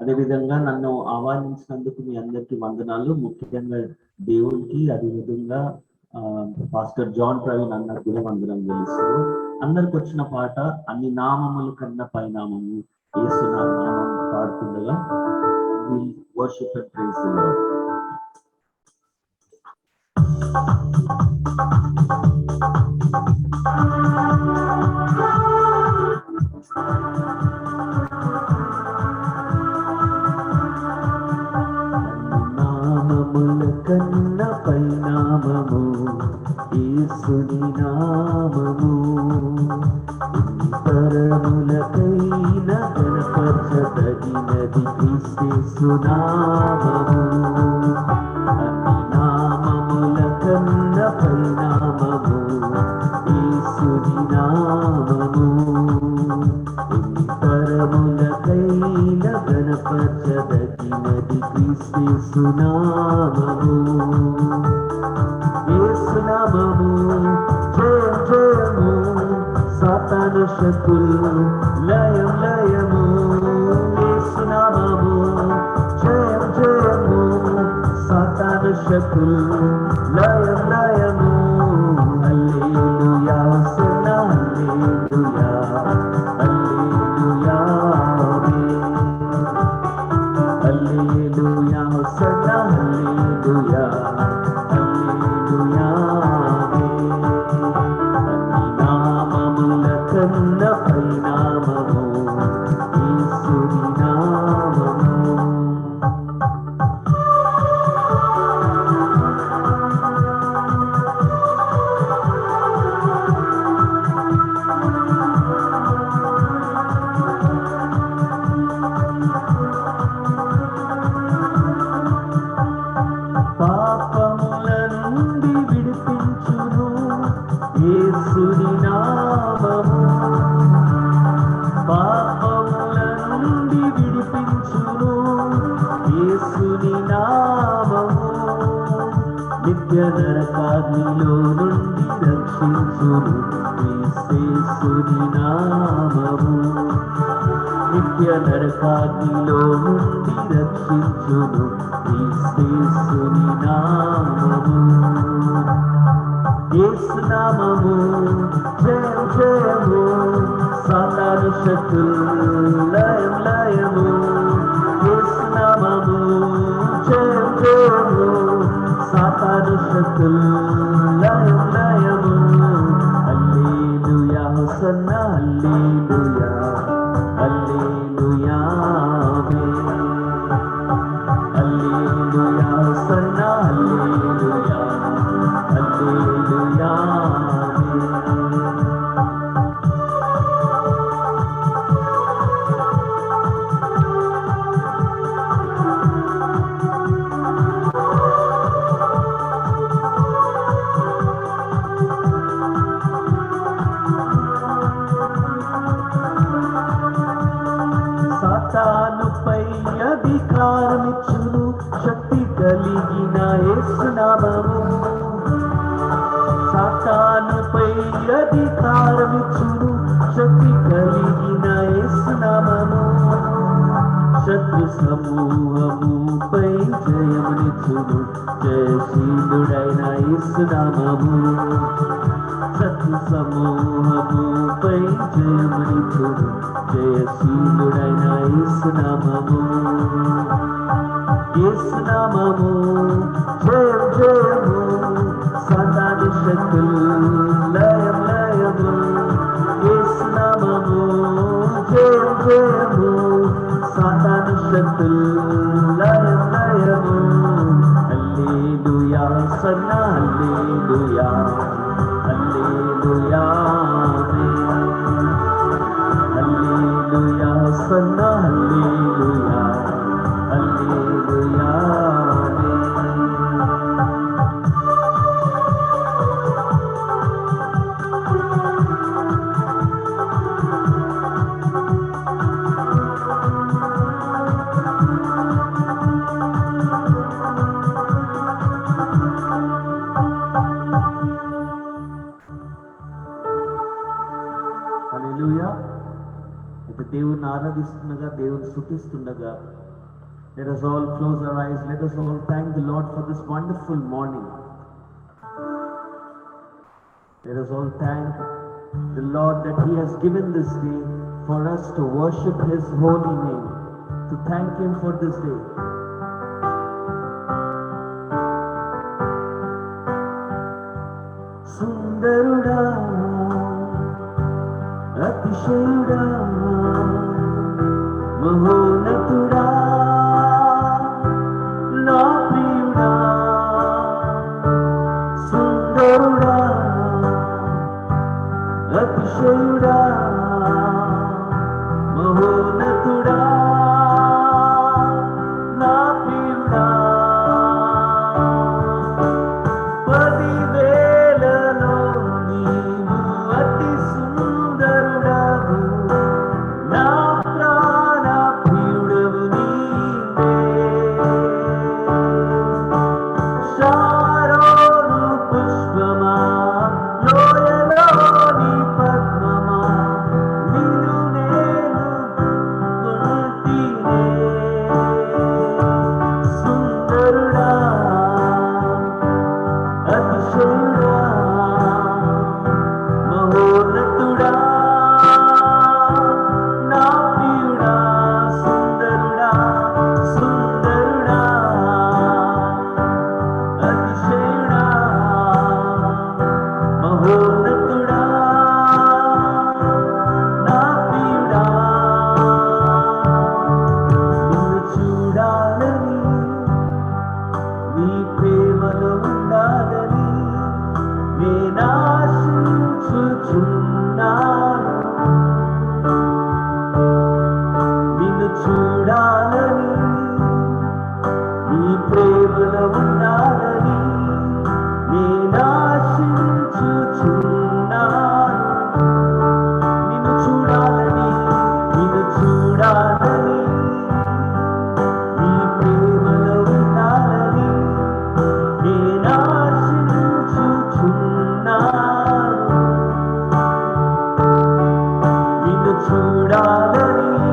అదేవిధంగా నన్ను ఆహ్వానించినందుకు మీ అందరికీ వందనాలు. ముఖ్యంగా దేవునికి, అదేవిధంగా పాస్టర్ జాన్ ప్రవీణ్ అన్నకు కూడా వందనం తెలుస్తారు. అందరికి వచ్చిన పాట అన్ని నామములు కన్నా పైనామము యేసు నామం పాడుతుండగా worship and praise the lord. నామముల కన్న పైనామము యేసుని నామము, తరములకైన గణపరచదగినది క్రీస్తు నామము. అన్ని నామముల కన్న పైనామము యేసుని నామము, తరములకైన గణపరచదగినది క్రీస్తు నామము. యేసు నామము జయం జయము, సాతాను శక్తులు లయం లయము. యేసు నామము జయం జయము, సాతాను శక్తులు లయం లయము. హల్లెలూయా హోసన్నా హల్లెలూయా హల్లెలూయా హల్లెలూయా హోసన్నా హల్లెలూయా హల్లెలూయా. అన్ని నామముల కన్న పైనామము యేసుని నామము. పాపముల నుండి విడిపించును యేసుని నామము, పాపముల నుండి విడిపించును యేసుని నామము. నిత్య నరకాగ్నిలో నుండి రక్షించును యేసుని నామము, నిత్య నరకాగ్నిలో నుండి రక్షించును యేసుని నామము. యేసు నామము జయం జయము, సాతాను శక్తులు లయం లయము. యేసు నామము జయం జయము, సాతాను శక్తులు లయం లయము. హల్లెలూయా హోసన్నా హల్లెలూయా హల్లెలూయా హల్లెలూయా హోసన్నా హల్లెలూయా హల్లెలూయా. సాతానుపై అధికారమిచ్చును శక్తి కలిగిన యేసు నామము, సాతానుపై అధికారమిచ్చును శక్తి కలిగిన యేసు నామము. శత్రు సమూహముపై జయమునిచ్చును జయశీలుడైన యేసు నామము, శత్రు సమూహముపై జయమునిచ్చును జయశీలుడైన యేసు నామము. యేసు నామము జయం జయము, సాతాను శక్తులు లయం లయము. యేసు నామము జయం జయము, సాతాను శక్తులు లయం లయము. హల్లెలూయా హోసన్నా హల్లెలూయా హల్లెలూయా హల్లెలూయా హోసన్నా హల్లెలూయా హల్లెలూయా. హల్లెలూయా. అయితే దేవుణ్ణి ఆరాధిస్తుండగా, దేవుని స్తుతిస్తుండగా Let us all close our eyes. Let us all thank the Lord for this wonderful morning. Let us all thank the Lord that He has given this day for us to worship His holy name, to thank Him for this day. Sundaruda, Atishayuda, Mahonatuda, నా ప్రియుడా, సుందరుడా, అతిశయుడా, మహోన్నతుడా, నా ప్రియుడా, 10,000లో నీవు అతి సుందరుడవు, నా ప్రాణ ప్రియుడవు నీవే. శారోను పుష్పమా, లోయలోని పద్మమా, నిన్ను నేను కొలితినే. సుందరుడా, అతిశయుడా, మహోన్నతుడా, నా ప్రియుడా, సుందరుడా, సుందరుడా, అతిశయుడా, మహోన్నతుడా, నా ప్రియుడా. నిన్ను చూడాలని, నీ ప్రేమలో ఉండాలని నేనాశించుచున్నాను. నిన్ను చూడాలని, నీ ప్రేమలో ఉండాలని నేనాశించుచున్నాను. నిన్ను చూడాలని, నిన్ను చూడాలని, నీ ప్రేమలో ఉండాలని నేనాశించుచున్నాను. నిన్ను చూడాలని,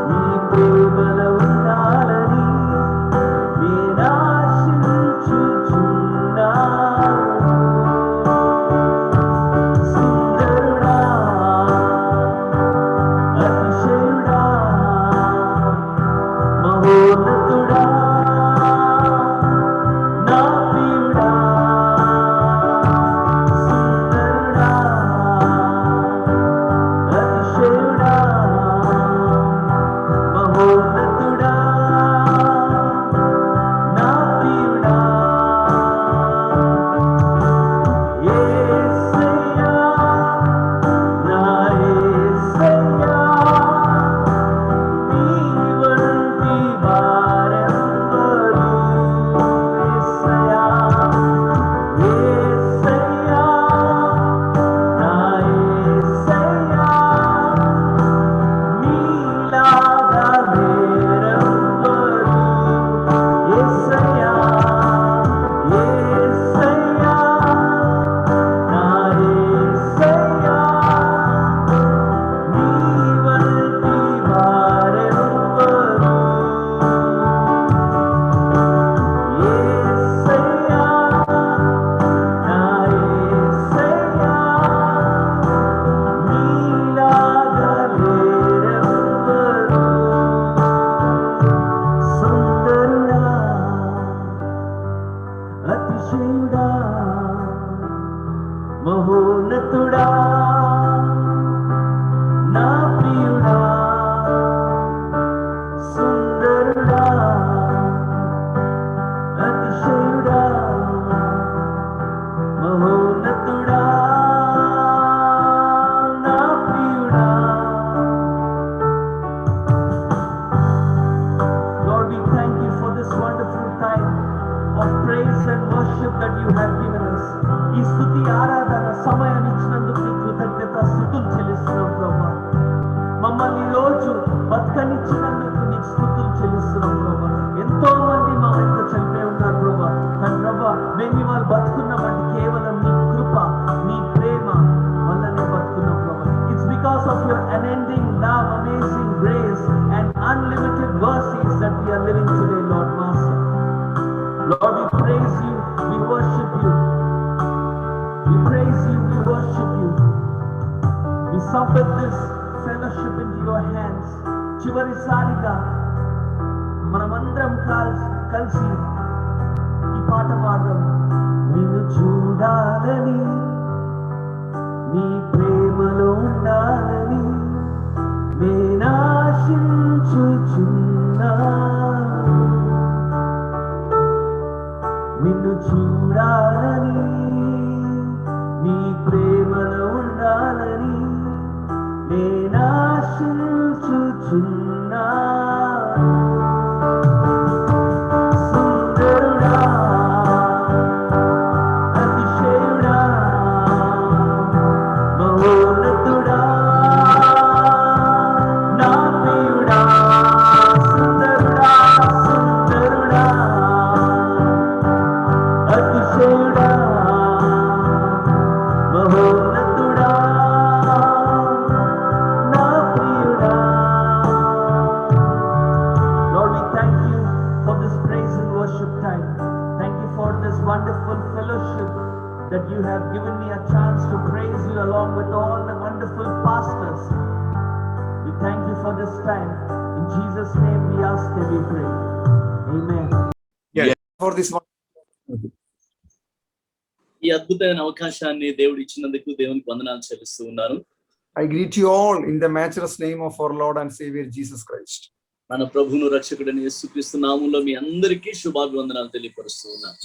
నీ ప్రేమలో ఉండాలని నేనాశించుచున్నాను. సుందరుడా, అతిశయుడా, మహోన్నతుడా, నా ప్రియుడా. సుందరుడా, అతిశయుడా, మహోన్నతుడా, నా ప్రియుడా. యేసయ్యా, నా యేసయ్యా, నీ వంటి వారెవ్వరు. యేసయ్యా, యేసయ్యా, నా యేసయ్యా, నీలాగా వేరెవ్వరు. యేసయ్యా, యేసయ్యా, నా యేసయ్యా, నీ వంటి వారెవ్వరు. యేసయ్యా, నా యేసయ్యా, నీలాగా వేరెవ్వరు. సుందరుడా, అతిశయుడా, మహోన్నతుడా, నా ప్రియుడా. సుందరుడా, అతిశయుడా, మహోన్నతుడా, నా ప్రియుడా. Lord, we thank you for this wonderful time of praise and worship that you have given us. ఈ స్తుతి ఆరాధన సమయం ఇచ్చినందుకు నీ కృతజ్ఞత స్తుతులు చెల్లిస్తున్నాం ప్రభా. మమ్మల్ని ఈ రోజు బతకనిచ్చినందుకు నీకు స్తుతులు చెల్లిస్తున్నాం ప్రభా. ఎంతో మంది మా వెంట చనిపోయి ఉన్నారు ప్రభా. కానీ ప్రభా, మేము ఇవాళ బతుకున్నామంటే కేవలం నీ కృప, నీ ప్రేమ వల్లనే బతుకున్నాం ప్రభా. It's because of your unending love, amazing grace and unlimited mercies submit this fellowship into your hands. చివరిసారిగా మనమందరం కలిసి ఈ పాట పాడదాం. నిన్ను చూడాలని, నీ ప్రేమలో ఉండాలని నేనాశించుచున్నా. నిన్ను చూడాలని, నీ ప్రేమలో ఉండాలని నేనాశించుచున్నా. సుందరుడా, అతిశయుడా, మహోన్నతుడా, నా ప్రియుడా. సుందరుడా, సుందరుడా, అతిశయుడా, మహోన్నతుడా, నా ప్రియుడా. Lord, we thank you for this praise and worship time. Thank you for this wonderful fellowship that you have given me a chance to praise you along with all the wonderful pastors. We thank you for this time. In Jesus' name we ask and we pray. Amen. For this one, ఈ అద్భుతమైన అవకాశాన్ని దేవుడు ఇచ్చినందుకు దేవునికి వందనాలు చెల్లిస్తూ ఉన్నాను. I greet you all in the matchless name of our Lord and Savior Jesus Christ. మన ప్రభువును రక్షకుడైన యేసుక్రీస్తు నామములో మీ అందరికీ శుభాభివందనాలు తెలియపరుస్తూ ఉన్నాను.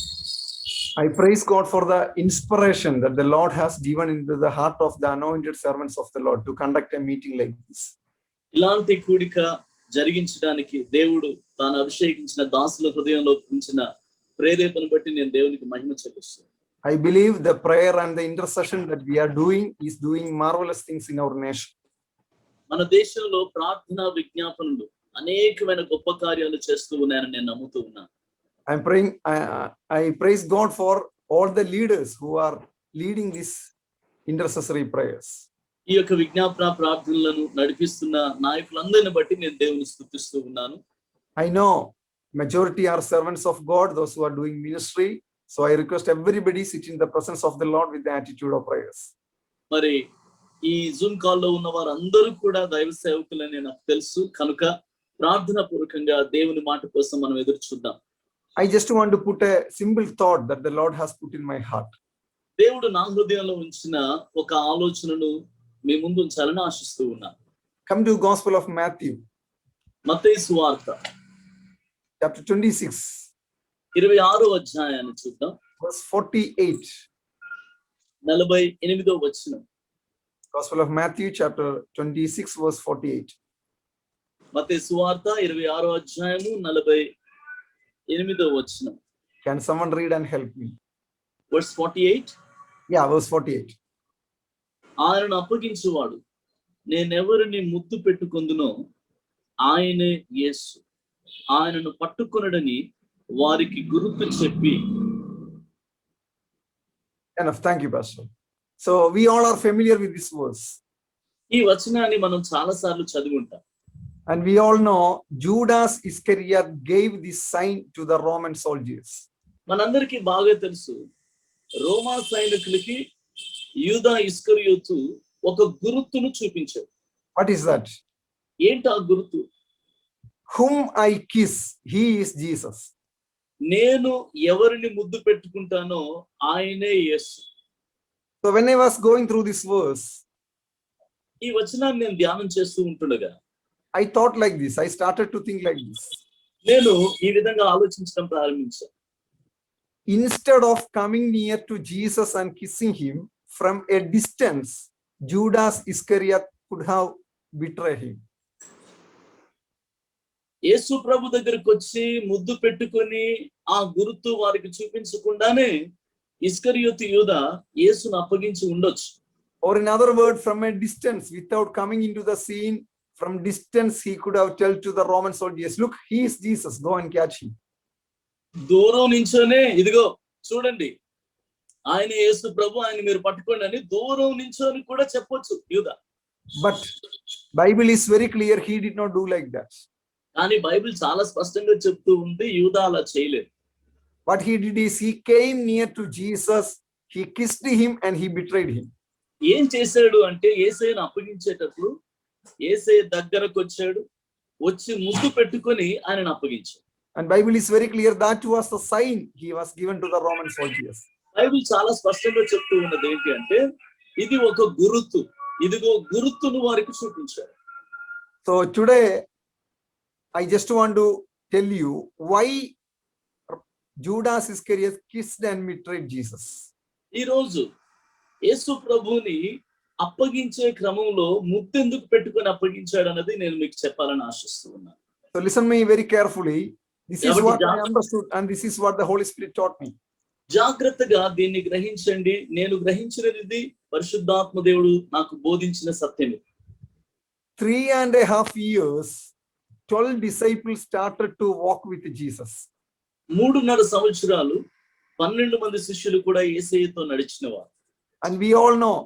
I praise God for the inspiration that the Lord has given into the heart of the anointed servants of the Lord to conduct a meeting like this. ఇలాంటి కూడిక జరిగించడానికి దేవుడు తాను అభిషేకించిన దాసుల హృదయంలో ఉంచిన ప్రేరేపణ బట్టి నేను దేవునికి మహిమ చెల్లిస్తున్నాను. I believe the prayer and the intercession that we are doing is doing marvelous things in our nation. మన దేశంలో ప్రార్థనా విజ్ఞాపనలు అనేకమైన గొప్ప కార్యాలు చేస్తూ ఉన్నాయని నేను నమ్ముతూ ఉన్నాను. I'm praying. I praise God for all the leaders who are leading these intercessory prayers. ఈ యొక్క విజ్ఞాపన ప్రార్థనలను నడిపిస్తున్న నాయకులందరిని బట్టి నేను దేవుని స్తుతిస్తూ ఉన్నాను. I know majority are servants of God, those who are doing ministry. So I request everybody sit in the presence of the Lord with the attitude of prayers. మరి ఈ జూమ్ కాల్ లో ఉన్న వారందరూ కూడా దైవ సేవకులని నాకు తెలుసు కనుక ప్రార్థనా పూర్వకంగా దేవుని మాట కోసం మనం ఎదురు చూద్దాం. I just want to put a simple thought that the Lord has put in my heart. దేవుడు నా హృదయంలో ఉంచిన ఒక ఆలోచనను మీ ముందు ఉంచాలని ఆశిస్తూ ఉన్నాను. Come to Gospel of Matthew, మత్తయి సువార్త chapter 26, 26వ అధ్యాయాన్ని చూద్దాం. verse 48. 48వ వచనం. Gospel of Matthew, chapter 26, verse 48. మత్తయి సువార్త 26వ అధ్యాయము 48వ వచనం. Can someone read and help me? Verse 48. Yeah, verse 48. ఆయనను అప్పగించువాడు నేనెవరిని ముద్దు పెట్టుకొందునో ఆయనే యేసు. ఆయనను పట్టుకొనడని వారికి గుర్తు చెప్పి. Enough. Thank you, Pastor. So we all are familiar with this verse. ఈ వచనాన్ని మనం చాలా సార్లు చదివి ఉంటాం. And we all know Judas Iscariot gave this sign to the Roman soldiers. మనందరికీ బాగా తెలుసు రోమా సైనికులకి యూదా ఇస్కరియోతు ఒక గుర్తును చూపించాడు. What is that? ఏంటి ఆ గుర్తు? Whom I kiss, he is Jesus. నేను ఎవరిని ముద్దు పెట్టుకుంటానో ఆయనే యేసు. So when I was going through this verse, ఈ వచనాన్ని నేను ధ్యానం చేస్తూ ఉంటుండగా I thought like this. I started to think like this. నేను ఈ విధంగా ఆలోచించడం ప్రారంభించాను. Instead of coming near to Jesus and kissing him from a distance, Judas Iscariot could have betrayed him. యేసు ప్రభు దగ్గరికి వచ్చి ముద్దు పెట్టుకొని ఆ గుర్తు వారికి చూపించకుండానే ఇస్కరియోతు యూదా యేసును అప్పగించి ఉండొచ్చు. Or in other word, from a distance, without coming into the scene, from distance he could have told to the Roman soldiers, look, he is Jesus, go and catch him. దూరం నించోనే ఇదిగో చూడండి ఆయన యేసు ప్రభు, ఆయన మీరు పట్టుకోండి అని దూరం నించోని కూడా చెప్పొచ్చు యూదా. But Bible is very clear, he did not do like that. కానీ బైబిల్ చాలా స్పష్టంగా చెప్తూ ఉంది యూదా అలా చేయలేదు. What he did is he came near to Jesus, he kissed him and he betrayed him. ఏం చేశాడు అంటే యేసయ్యను అప్పగించేటప్పుడు యేసయ్య దగ్గరకు వచ్చాడు, వచ్చి ముద్దు పెట్టుకొని ఆయనను అప్పగించాడు. And Bible is very clear that was the sign he was given to the Roman soldiers. Bible చాలా స్పష్టంగా చెప్తూ ఉన్నది ఏంటి అంటే ఇది ఒక గుర్తు, ఇదిగో గుర్తును వారికి చూపించాడు. So today I just want to tell you why Judas Iscariot kissed and betrayed Jesus. ఈ రోజు యేసు ప్రభువుని అప్పగించే క్రమంలో ముద్దెందుకు పెట్టుకొని అప్పగించాడు అన్నది నేను మీకు చెప్పాలని ఆశిస్తూ ఉన్నాను. So listen me very carefully. This is what I understood and this is what the Holy Spirit taught me. జాగ్రత్తగా దీన్ని గ్రహించండి. నేను గ్రహించినది పరిశుద్ధాత్మ దేవుడు నాకు బోధించిన సత్యం. 3.5 years 12 disciples started to walk with Jesus. 3.5 సంవత్సరాలు 12 మంది శిష్యులు కూడా యేసయ్యతో నడిచినవారు. And we all know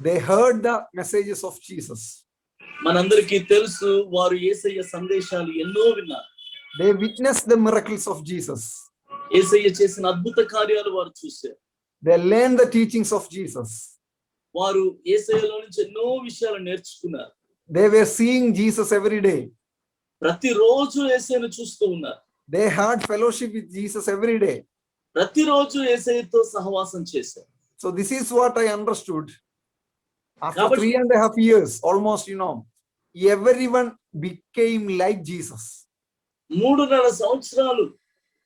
they heard the messages of Jesus. మనందరికీ తెలుసు వారు యేసయ్య సందేశాలు ఎన్నో విన్నారు. They witnessed the miracles of Jesus. యేసయ్య చేసిన అద్భుత కార్యాలు వారు చూశారు. They learned the teachings of Jesus. వారు యేసయ్యలో నుంచి ఎన్నో విషయాలు నేర్చుకున్నారు. They were seeing Jesus every day. ప్రతిరోజు యేసయ్యను చూస్తూ ఉన్నారు. They had fellowship with Jesus every day. ప్రతిరోజు యేసయ్యతో సహవాసం చేశారు. So this is what I understood. After 3.5 years, almost, everyone became like Jesus. 3.5 సంవత్సరాలు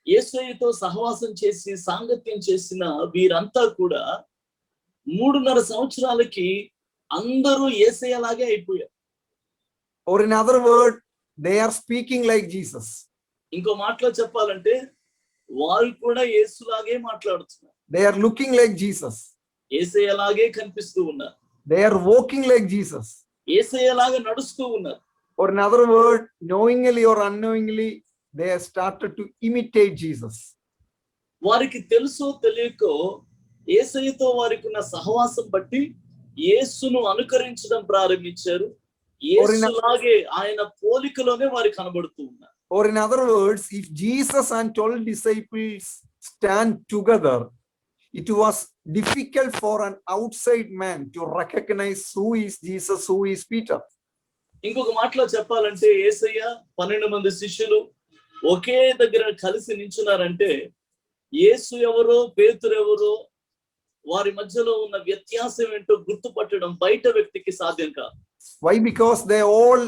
యేసయ్యతో సహవాసం చేసి సాంగత్యం చేసిన వీరంతా కూడా 3.5 సంవత్సరాలకి అందరూ యేసయ్యలాగే అయిపోయారు. Or in other word, they are speaking like Jesus. ఇంకో మాటలో చెప్పాలంటే వారు కూడా యేసులాగే మాట్లాడుతున్నారు. They are looking like Jesus. యేసయ్యలాగే కనిపిస్తూ ఉన్నారు. They are walking like Jesus. యేసయ్యలాగా నడుస్తూ ఉన్నారు. Or in other word, knowingly or unknowingly, they have started to imitate Jesus. వారికి తెలుసో తెలియకో యేసయ్యతో వారికి ఉన్న సహవాసం బట్టి యేసును అనుకరించడం ప్రారంభించారు. యేసులాగే ఆయన పోలికలోనే వారికి కనబడుతూ ఉన్నారు. Or in other words, if Jesus and 12 disciples stand together, it was difficult for an outside man to recognize who is Jesus, who is Peter. ఇంకొక మాటలో చెప్పాలంటే యేసయ్య 12 మంది శిష్యులు ఒకే దగ్గర కలిసి నించున్నారంటే యేసు ఎవరో పేతురు ఎవరో వారి మధ్యలో ఉన్న వ్యత్యాసం ఏంటో గుర్తుపట్టడం బయట వ్యక్తికి సాధ్యం కాదు. Why? Because they all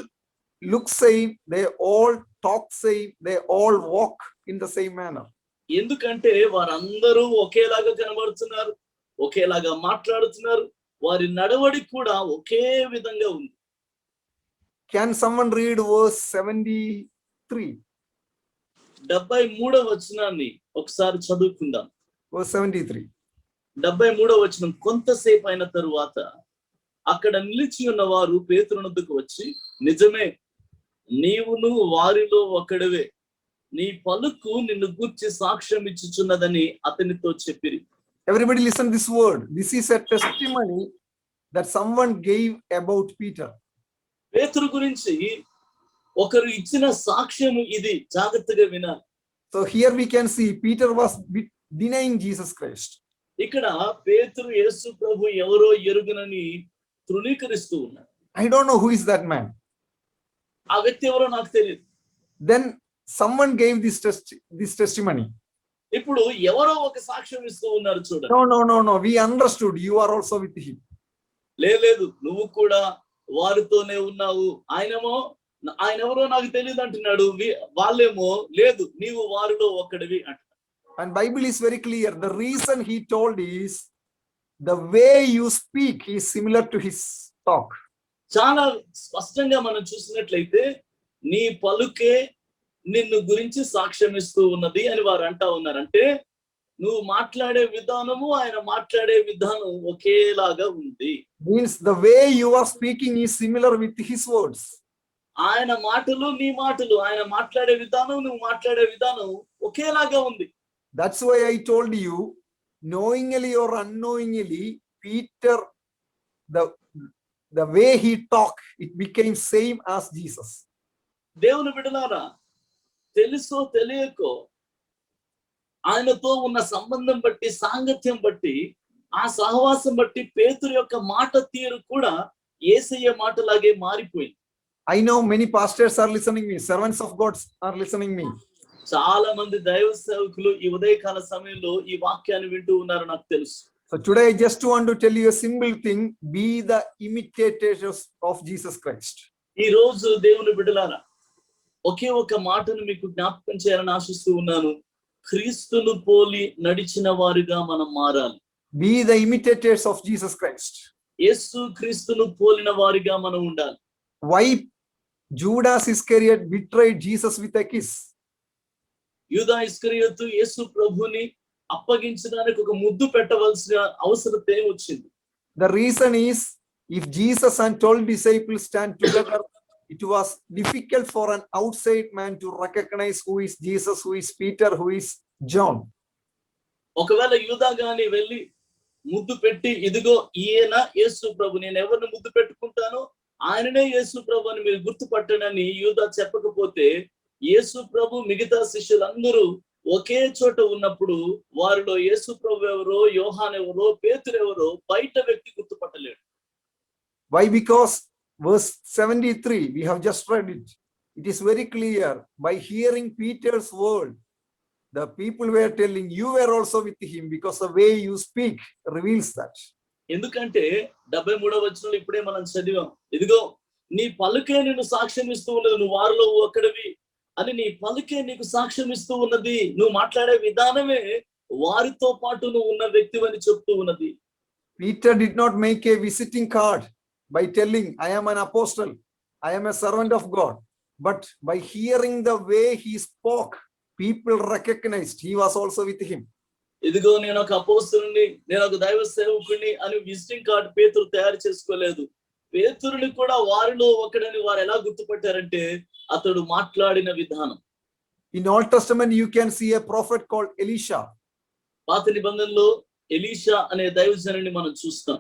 look same, they all talk same, they all walk in the same manner. ఎందుకంటే వారందరూ ఒకేలాగా కనబడుతున్నారు, ఒకేలాగా మాట్లాడుతున్నారు, వారి నడవడి కూడా ఒకే విధంగా ఉంది. Can someone read verse 73? 73వ వచనాన్ని ఒకసారి చదువుకుందాం. Verse 73. 73వ వచనం. కొంతసేపు అయిన తరువాత అక్కడ నిలిచి ఉన్న వారు పేతురునొద్దకు వచ్చి, నిజమే, నీవును వారిలో ఒకడివే, నీ పలుకు నిన్ను గూర్చి సాక్ష్యం ఇచ్చుచున్నదని అతనితో చెప్పిరి. Everybody listen this word. This is a testimony that someone gave about Peter. పేతురు గురించి ఒకరు ఇచ్చిన సాక్ష్యం ఇది, జాగ్రత్తగా వినాలి. So here we can see Peter was denying Jesus Christ. ఇక్కడ పేతురు యేసు ప్రభు ఎవరో ఎరుగునని తృణీకరిస్తూ ఉన్నాడు. I don't know who is that man. ఆ వ్యక్తి ఎవరో నాకు తెలియదు. Then someone gave this testimony. ఇప్పుడు ఎవరో ఒక సాక్ష్యం ఇస్తూ ఉన్నారు చూడండి. No. We understood you are also with him. లేదు, నువ్వు కూడా వారితోనే ఉన్నావు. ఆయన ఎవరో నాకు తెలియదు అంటున్నాడు. వాళ్ళేమో లేదు, నీవు వారిలో ఒక్కడివి అంటున్నాడు. And Bible is very clear. The reason he told is the way you speak is similar to his talk. చాలా స్పష్టంగా మనం చూసినట్లయితే నీ పలుకే నిన్ను గురించి సాక్ష్యం ఇస్తూ ఉన్నది అని వారు అంటా ఉన్నారంటే నువ్వు మాట్లాడే విధానము ఆయన మాట్లాడే విధానం ఒకేలాగా ఉంది. Means the way you are speaking is similar with his words. ఆయన మాటలు నీ మాటలు, ఆయన మాట్లాడే విధానం నువ్వు మాట్లాడే విధానం ఒకేలాగా ఉంది. That's why I told you, knowingly or unknowingly, Peter, the way he talked, it became same as Jesus. దేవుని బిడ్డలారా, తెలుసో తెలియకో ఆయనతో ఉన్న సంబంధం బట్టి, సాంగత్యం బట్టి ఆ సహవాసం బట్టి పేతురు యొక్క మాట తీరు కూడా యేసయ్య మాటలాగే మారిపోయింది. I know many pastors are listening me, servants of God are listening me. చాలా మంది దైవ సేవకులు ఈ ఉదయకాల సమయంలో ఈ వాక్యాన్ని వింటూ ఉన్నారు నాకు తెలుసు. So today I just want to tell you a simple thing: be the imitators of Jesus Christ. ఈ రోజు దేవుని బిడ్డలారా, ఒకే ఒక మాటను మీకు జ్ఞాపకం చేయాలని ఆశిస్తూ ఉన్నాను. క్రీస్తును పోలి నడిచిన వారిగా మనం మారాలి. Be the imitators of Jesus Christ. యేసు క్రీస్తును పోలిన వారిగా మనం ఉండాలి. Why Judas Iscariot betrayed Jesus with a kiss? యూదా ఇస్కరియోతు యేసు ప్రభుని అప్పగించడానికి ఒక ముద్దు పెట్టవలసిన అవసరం వచ్చింది. The reason is, if Jesus and 12 disciples stand together, it was difficult for an outside man to recognize who is Jesus, who is Peter, who is John. ఒకవేళ యూదా గాని వెళ్ళి ముద్దు పెట్టి, ఇదిగో ఈయన యేసు ప్రభు, నేను ఎవరిని ముద్దు పెట్టుకుంటానో ఆయననే యేసు ప్రభు అని మీరు గుర్తుపట్టనని యూదా చెప్పకపోతే, యేసు ప్రభు మిగతా శిష్యులందరూ ఒకే చోట ఉన్నప్పుడు వారిలో యేసు ప్రభు ఎవరో, యోహాన్ ఎవరో, పేతురు ఎవరో బయట వ్యక్తి గుర్తుపట్టలేడు. Why? Because verse 73, we have just read it. It is very clear. By hearing Peter's word, the people were telling, you were also with him, because the way you speak reveals that. ఎందుకంటే 73వ వచనంలో ఇప్పుడే మనం చదివాం, ఇదిగో నీ పలుకే నిన్ను సాక్ష్యం ఇస్తూ ఉన్నది, నువ్వు వారిలో ఒకడివి అని నీ పలుకే నీకు సాక్ష్యం ఇస్తూ ఉన్నది, నువ్వు మాట్లాడే విధానమే వారితో పాటు నువ్వు ఉన్న వ్యక్తివని చెప్తూ ఉన్నది. Peter did not make a visiting card by telling, I am an apostle, I am a servant of God. But by hearing the way he spoke, people recognized he was also with him. ఇదిగో నేను ఒక అపోస్తలుని, నేను ఒక దైవ సేవకుని అని visiting card పేతురు తయారు చేసుకోలేదు. పేతురుని కూడా వారిలో ఒకడని వారు ఎలా గుర్తుపట్టారంటే అతడు మాట్లాడిన విధానం. In Old Testament you can see a prophet called Elisha. పాత నిబంధనలో ఎలీషా అనే దైవజనుని మనం చూస్తాం.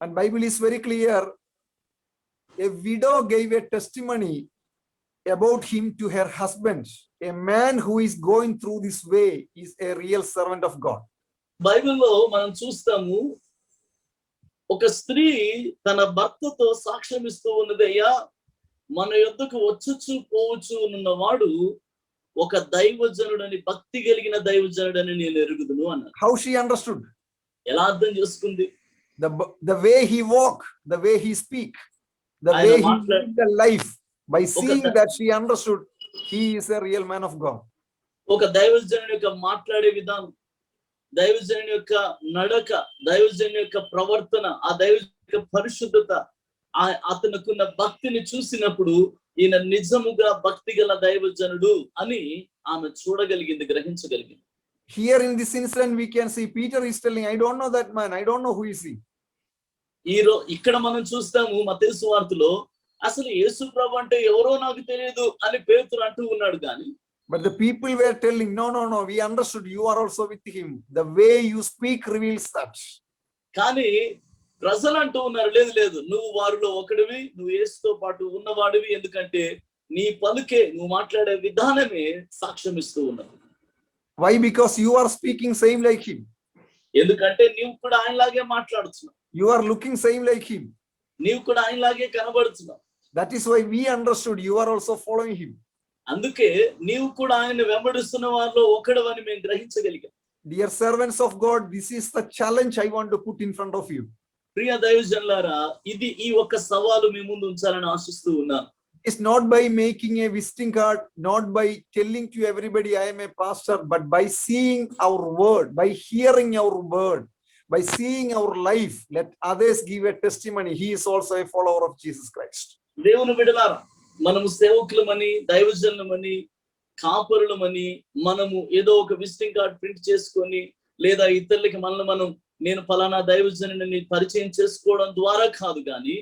And Bible is very clear. A widow gave a testimony about him to her husband. A man who is going through this way is a real servant of God. బైబిల్లో మనం చూస్తాము, ఒక స్త్రీ తన భర్తతో సాక్ష్యం ఇస్తూ ఉన్నది, అయ్యా మన యొద్దకు వచ్చుచు పోవచ్చు ఉన్నవాడు ఒక దైవజనుడని, భక్తి కలిగిన దైవజనుడని నేను ఎరుగుదును అన్నాడు. How she understood? ఎలా అర్థం చేసుకుంది? The way he walk, the way he speak, the way he live the life. By seeing that, she understood he is a real man of God. ఒక దైవజనుని యొక్క మాట్లాడే విధానం, దైవజనుని యొక్క నడక, దైవజనుని యొక్క ప్రవర్తన, ఆ దైవజనుని యొక్క పరిశుద్ధత, అతనుకున్న భక్తిని చూసినప్పుడు ఈయన నిజముగా భక్తి గల దైవజనుడు అని ఆమె చూడగలిగింది, గ్రహించగలిగింది. Here in this incident we can see Peter is telling, I don't know that man, I don't know who is he. ఇక్కడ మనం చూస్తాము మత్తయి సువార్తలో, అసలు యేసు ప్రభు అంటే ఎవరో నాకు తెలియదు అని పేతురు అంటూ ఉన్నాడు. కానీ but the people were telling, no, we understood you are also with him, the way you speak reveals that. కానీ ప్రజలు అంటూ ఉన్నారు, లేదు లేదు, నువ్వు వారిలో ఒకడివి, నువ్వు యేసుతో పాటు ఉన్నవాడివి, ఎందుకంటే నీ పలుకే, నువ్వు మాట్లాడే విధానమే సాక్ష్యం ఇస్తూ ఉన్నది. Why? Because you are speaking same like him. ఎందుకంటే నీవు కూడా ఆయనలాగే మాట్లాడుతున్నావు, you are looking same like him, నీవు కూడా ఆయనలాగే కనబడుతున్నావు. that is why we understood you are also following him. అందుకే నీవు కూడా ఆయన వెంబడిస్తున్న వారిలో ఒకడవని మేము గ్రహించగలిగాం. Dear servants of God, this is the challenge I want to put in front of you. ప్రియ దైవజనులారా, ఇది ఈ ఒక్క సవాలు మీ ముందు ఉంచాలని ఆశిస్తూ ఉన్నాను. It's not by making a visiting card, not by telling to everybody I am a pastor, but by seeing our word, by hearing our word, by seeing our life, let others give a testimony. He is also a follower of Jesus Christ. దేవుని బిడ్డలారా, మనము సేవకులమని, దైవజనులమని, కాపరులమని మనము ఏదో ఒక visiting card print చేసుకొని, లేదా ఇతరులకి మనం నేను ఫలానా దైవజనుని పరిచయం చేసుకోవడం ద్వారా కాదు, కానీ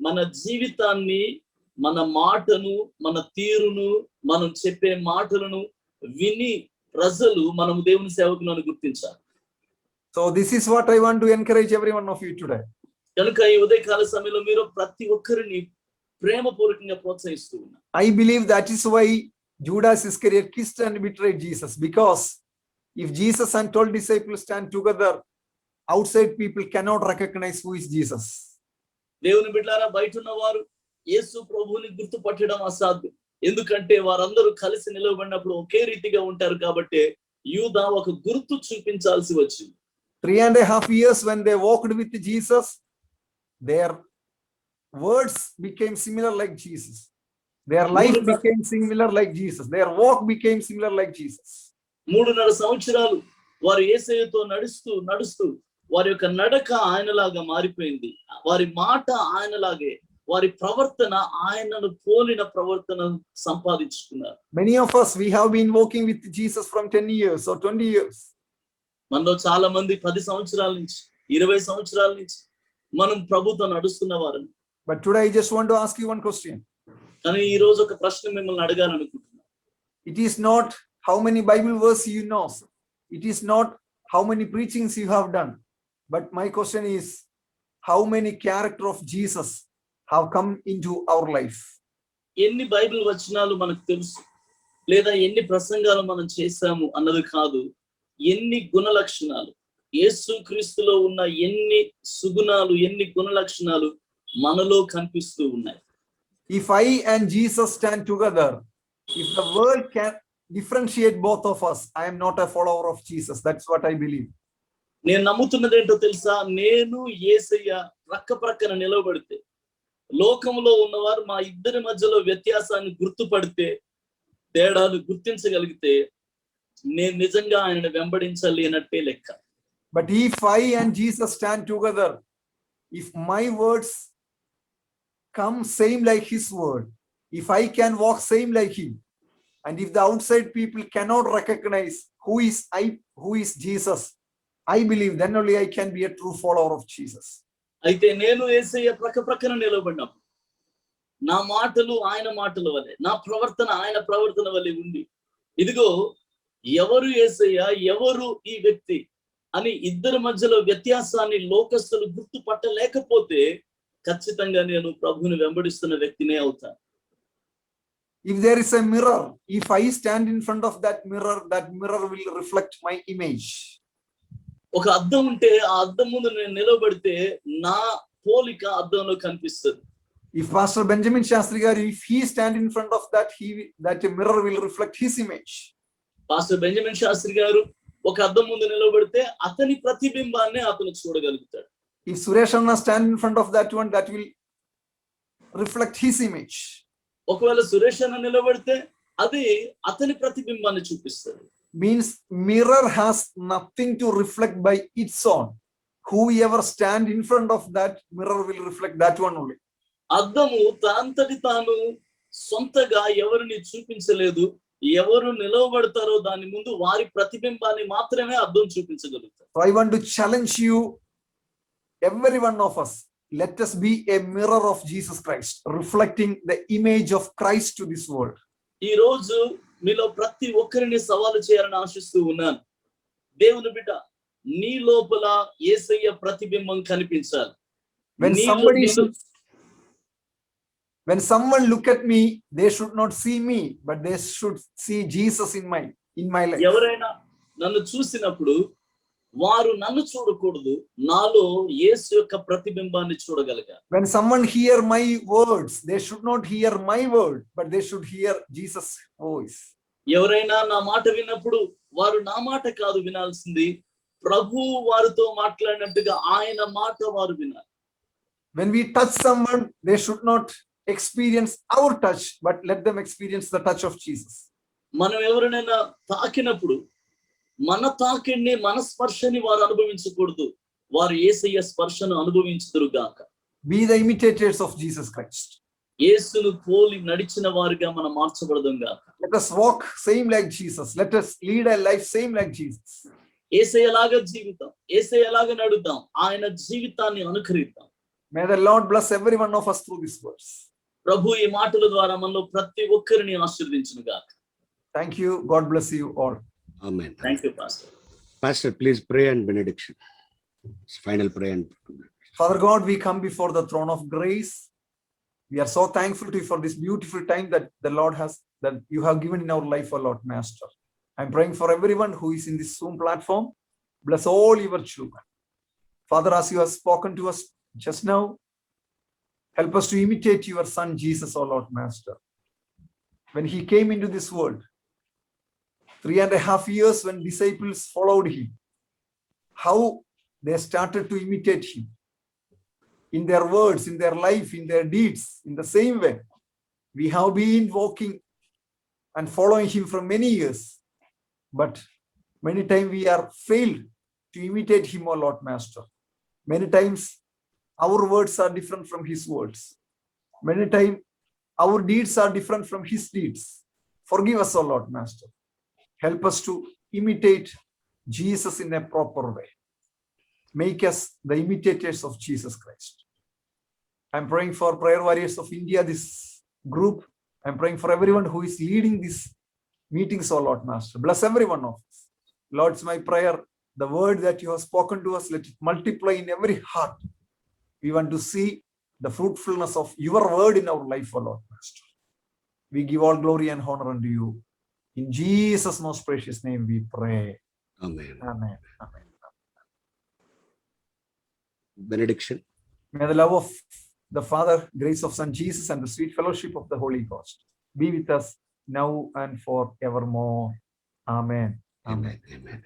మన జీవితాన్ని, మన మాటను, మన తీరును, మనం చెప్పే మాటలను విని ప్రజలు మనము దేవుని సేవకులను గుర్తించాలి. So this is what I want to encourage every one of you today. కనుక ఈ ఉదయకాల సమయంలో మీరు ప్రతి ఒక్కరిని ప్రేమపూర్వకంగా ప్రోత్సహిస్తూ ఉన్నారు. I believe that is why Judas Iscariot kissed and betrayed Jesus, because if Jesus and 12 disciples stand together, outside people cannot recognize who is Jesus. దేవుని బిడ్డలారా, బయట ఉన్న వారు యేసు ప్రభువుని గుర్తుపట్టడం అసాధ్యం. ఎందుకంటే వారందరూ కలిసి నిలవబడినప్పుడు ఒకే రీతిగా ఉంటారు కాబట్టి యూదా ఒక గుర్తు చూపించాల్సి వచ్చింది. 3.5 years when they walked with Jesus, their words became similar like Jesus. Their life became similar like Jesus. Their walk became similar like Jesus. 3.5 సంవత్సరాలు వారు యేసయ్యతో నడుస్తూ వారి యొక్క నడక ఆయనలాగా మారిపోయింది. వారి మాట ఆయనలాగే, వారి ప్రవర్తన ఆయనను పోలిన ప్రవర్తన సంపాదించుకున్నారు. Many of us, we have been walking with Jesus from 10 years or 20 years. మనలో చాలా మంది 10 సంవత్సరాల నుంచి 20 సంవత్సరాల నుంచి మనం ప్రభుతో నడుస్తున్న వారని. But today I just want to ask you one question. కానీ ఈ రోజు ఒక ప్రశ్న మిమ్మల్ని అడగాలనుకుంటున్నాను. It is not how many Bible verses you know. It is not how many preachings you have done. But my question is, how many character of Jesus have come into our life? ఎన్ని Bible వచనాలు మనకు తెలుసు లేదా ఎన్ని ప్రసంగాలు మనం చేశాము అన్నది కాదు, ఎన్ని గుణ లక్షణాలు యేసు క్రీస్తులో ఉన్న ఎన్ని సుగుణాలు, ఎన్ని గుణ లక్షణాలు మనలో కనిపిస్తూ ఉన్నాయి. If I and Jesus stand together, if the world can differentiate both of us, I am not a follower of Jesus. That's what I believe. నేను నమ్ముతున్నది ఏంటో తెలుసా? నేను యేసయ్య ప్రక్క ప్రక్కన నిలవబడితే, లోకంలో ఉన్నవారు మా ఇద్దరి మధ్యలో వ్యత్యాసాన్ని గుర్తుపడితే, తేడాలు గుర్తించగలిగితే, నేను నిజంగా ఆయనను వెంబడించలేనట్టే లెక్క. But if I and Jesus stand together, if my words come same like his word, if I can walk same like him, and if the outside people cannot recognize who is Jesus, I believe then only I can be a true follower of Jesus. అయితే నేను యేసయ్య ప్రక్క ప్రక్కన నిలబడినప్పుడు నా మాటలు ఆయన మాటల వలె, నా ప్రవర్తన ఆయన ప్రవర్తన వలె ఉంది. ఇదిగో ఎవరు యేసయ్య, ఎవరు ఈ వ్యక్తి అని ఇద్దరి మధ్యలో వ్యత్యాసాన్ని లోకస్తులు గుర్తుపట్టలేకపోతే ఖచ్చితంగా నేను ప్రభువుని వెంబడిస్తున్న వ్యక్తినే అవుతాను. If there is a mirror, if I stand in front of that mirror will reflect my image. ఒక అద్దం ఉంటే ఆ అద్దం ముందు నేను నిలబడితే నా పోలిక అద్దంలో కనిపిస్తుంది. If Pastor Benjamin Shastri garu, if he stand in front of that, that mirror will reflect his image. Pastor Benjamin Shastri గారు ఒక అద్దం ముందు నిలబడితే అతని ప్రతిబింబాన్ని అతను చూడగలుగుతాడు. If Suresh Anna stand in front of that one, that will reflect his image. ఒకవేళ సురేష్ అన్న నిలబడితే అది అతని ప్రతిబింబాన్ని చూపిస్తుంది. Means mirror has nothing to reflect by its own. Whoever stand in front of that mirror will reflect that one only. అద్దము తాంతటి తాను సొంతగా ఎవరిని చూపించలేదు. ఎవరు నిలవబడతారో దాని ముందు వారి ప్రతిబింబాన్ని మాత్రమే అద్దం చూపించగలుగుతారు. So I want to challenge you, every one of us, let us be a mirror of Jesus Christ, reflecting the image of Christ to this world. ఈ రోజు మీలో ప్రతి ఒక్కరిని సవాలు చేయాలని ఆశిస్తూ ఉన్నాను. దేవుని బిడ్డ, నీ లోపల యేసయ్య ప్రతిబింబం కనిపించాలి. When someone look at me, they should not see me, but they should see Jesus in my life. ఎవరైనా నన్ను చూసినప్పుడు వారు నన్ను చూడకూడదు, నాలో యేసు యొక్క ప్రతిబింబాన్ని చూడగలగాలి. When someone hear my words, they should not hear my word, but they should hear Jesus' voice. ఎవరైనా నా మాట విన్నప్పుడు వారు నా మాట కాదు వినాల్సింది, ప్రభు వారితో మాట్లాడినట్టుగా ఆయన మాట వారు వినాలి. When we touch someone, they should not experience our touch, but let them experience the touch of Jesus. మనం ఎవరినైనా తాకినప్పుడు మన తాకిడిని, మన స్పర్శని వారు అనుభవించకూడదు, వారు యేసయ్య స్పర్శను అనుభవించుదురు గాక. Be the imitators of Jesus Christ. యేసును పోలి నడిచిన వారిగా మనం మార్చబడదాం గాక. Let us walk same like Jesus. Let us lead a life same like Jesus. యేసయ్యలాగా జీవితం, యేసయ్యలాగా నడుద్దాం, ఆయన జీవితాన్ని అనుకరిద్దాం. May the Lord bless every one of us through this verse. ప్రభు ఈ మాటల ద్వారా మనలో ప్రతి ఒక్కరిని ఆశీర్వదించును గాక. Thank you. God bless you all. Amen. Thank you, Pastor. Pastor, please pray and benediction. Final prayer and Father God, we come before the throne of grace. We are so thankful to you for this beautiful time that the Lord has, that you have given in our life, O Lord Master. I'm praying for everyone who is in this Zoom platform. Bless all your children. Father, as you have spoken to us just now, help us to imitate your Son, Jesus, our Lord Master. When he came into this world, 3.5 years when disciples followed him, how they started to imitate him in their words, in their life, in their deeds, in the same way. We have been walking and following him for many years, but many times we are failed to imitate him, O Lord Master. Many times our words are different from his words. Many times our deeds are different from his deeds. Forgive us, O Lord Master. Help us to imitate Jesus in a proper way. Make us the imitators of Jesus Christ. I'm praying for Prayer Warriors of India, this group. I'm praying for everyone who is leading these meetings, O Lord Master. Bless every one of us. Lord, it's my prayer. The word that you have spoken to us, let it multiply in every heart. We want to see the fruitfulness of your word in our life, O Lord Master. We give all glory and honor unto you. In Jesus' most precious name we pray. Amen. Amen. Amen. Benediction. May the love of the Father, grace of Son Jesus, and the sweet fellowship of the Holy Ghost be with us now and forevermore. Amen. Amen. Amen.